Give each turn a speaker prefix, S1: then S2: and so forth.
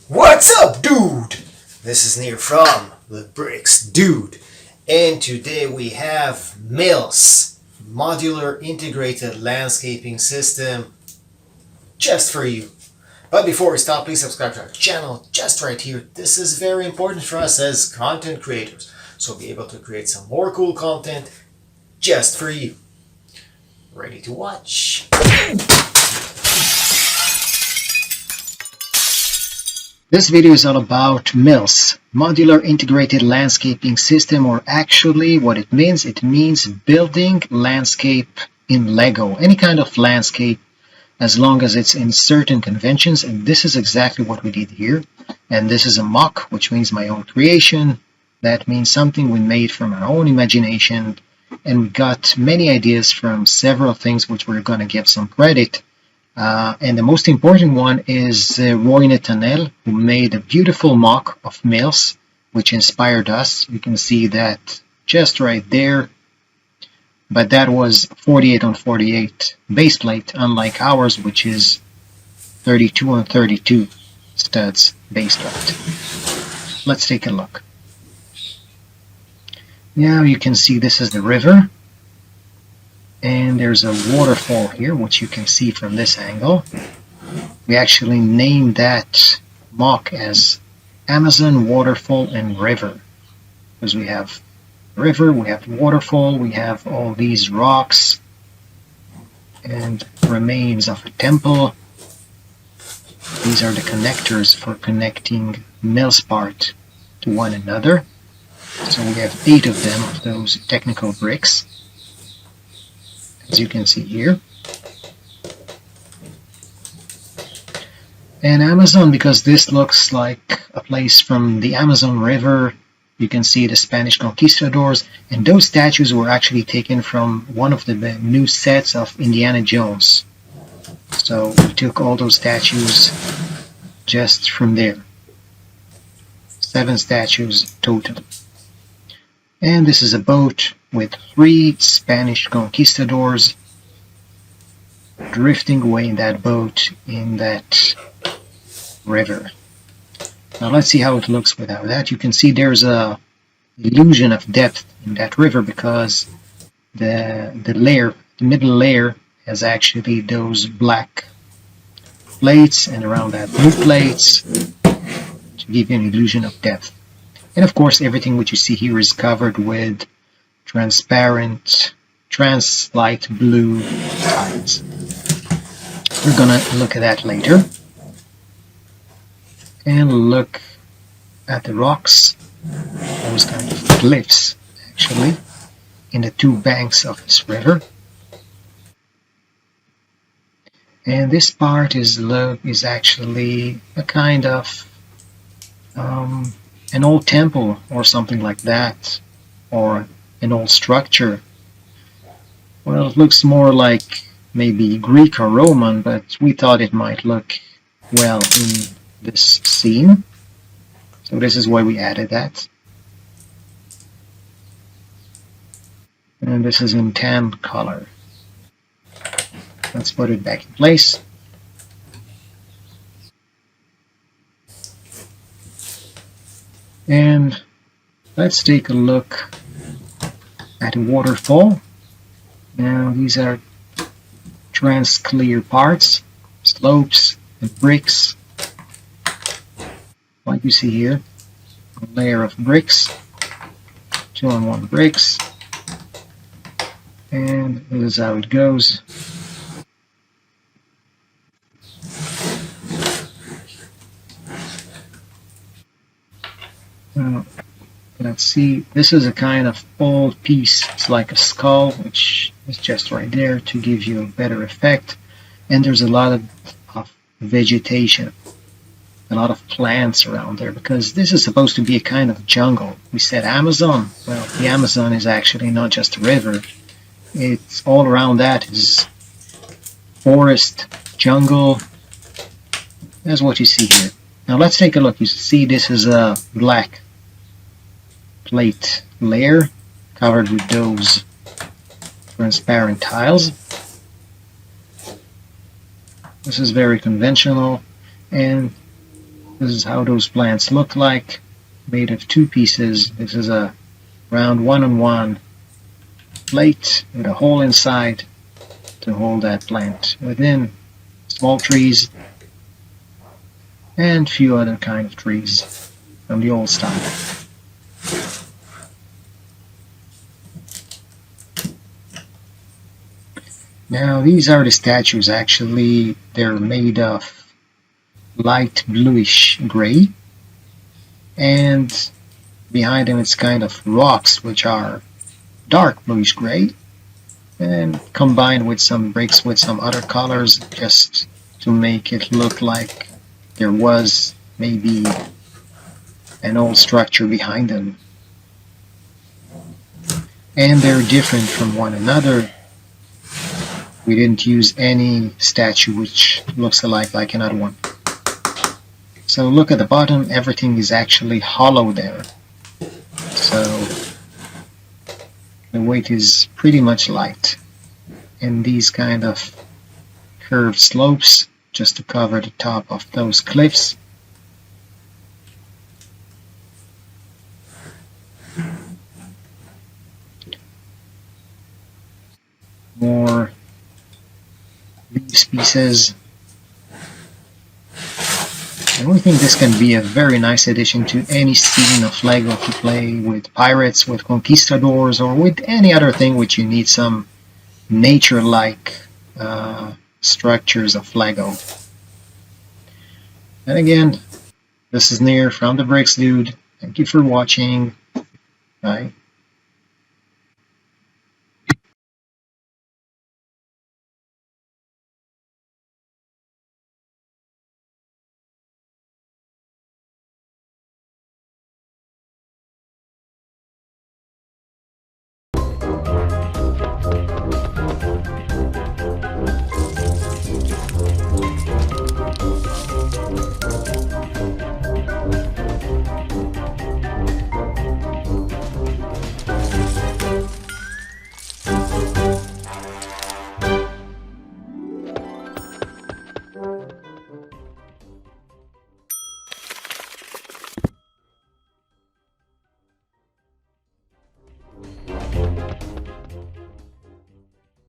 S1: What's up, dude? This is Nir from the Bricks Dude, and today we have M.I.L.S, Modular Integrated Landscaping System, just for you. But before we start, please subscribe to our channel just right here. This is very important for us as content creators, so we'll be able to create some more cool content just for you. Ready to watch?
S2: This video is all about M.I.L.S, Modular Integrated Landscaping System, or actually what it means building landscape in Lego, any kind of landscape as long as it's in certain conventions, and this is exactly what we did here. And this is a MOC, which means my own creation. That means something we made from our own imagination, and we got many ideas from several things which we're going to give some credit. And the most important one is Roiy Netanel, who made a beautiful MOC of M.I.L.S, which inspired us. You can see that just right there. But that was 48 on 48 baseplate, unlike ours, which is 32 on 32 studs baseplate. Let's take a look. Now you can see this is the river. And there's a waterfall here, which you can see from this angle. We actually named that MOC as Amazon, Waterfall, and River, because we have river, we have waterfall, we have all these rocks and remains of a temple. These are the connectors for connecting M.I.L.S part to one another. So we have 8 of them, of those technical bricks, as you can see here. And Amazon, because this looks like a place from the Amazon River. You can see the Spanish conquistadors, and those statues were actually taken from one of the new sets of Indiana Jones. So we took all those statues just from there. 7 statues total. And this is a boat with 3 Spanish conquistadors drifting away in that boat in that river. Now let's see how it looks without that. You can see there's a illusion of depth in that river because the middle layer has actually those black plates, and around that blue plates to give you an illusion of depth. And of course everything which you see here is covered with transparent, light blue tiles. We're gonna look at that later. And look at the rocks, those kind of cliffs actually, in the 2 banks of this river. And this part is actually a kind of an old temple or something like that, or an old structure. Well, it looks more like maybe Greek or Roman, but we thought it might look well in this scene, so this is why we added that. And this is in tan color. Let's put it back in place. And let's take a look at a waterfall. Now these are trans-clear parts, slopes, and bricks. Like you see here, a layer of bricks, 2-on-1 bricks, and this is how it goes. Let's see, this is a kind of old piece. It's like a skull, which is just right there to give you a better effect. And there's a lot of vegetation, a lot of plants around there, because this is supposed to be a kind of jungle. We said Amazon. Well, the Amazon is actually not just a river. It's all around that is forest, jungle. That's what you see here. Now let's take a look. You see this is a black plate layer covered with those transparent tiles. This is very conventional, and This is how those plants look like, made of 2 pieces. This is a round 1-on-1 plate with a hole inside to hold that plant within. Small trees and few other kind of trees from the old style. Now these are the statues. Actually, they're made of light bluish gray, and behind them it's kind of rocks which are dark bluish gray, and combined with some bricks with some other colors just to make it look like there was maybe an old structure behind them. And they're different from one another. We didn't use any statue which looks alike like another one. So look at the bottom, everything is actually hollow there. So the weight is pretty much light. And these kind of curved slopes just to cover the top of those cliffs. More leaves pieces. And we think this can be a very nice addition to any scene of Lego to play with pirates, with conquistadors, or with any other thing which you need some nature-like structures of Lego. And again, this is Nir from the Bricks Dude. Thank you for watching. Bye.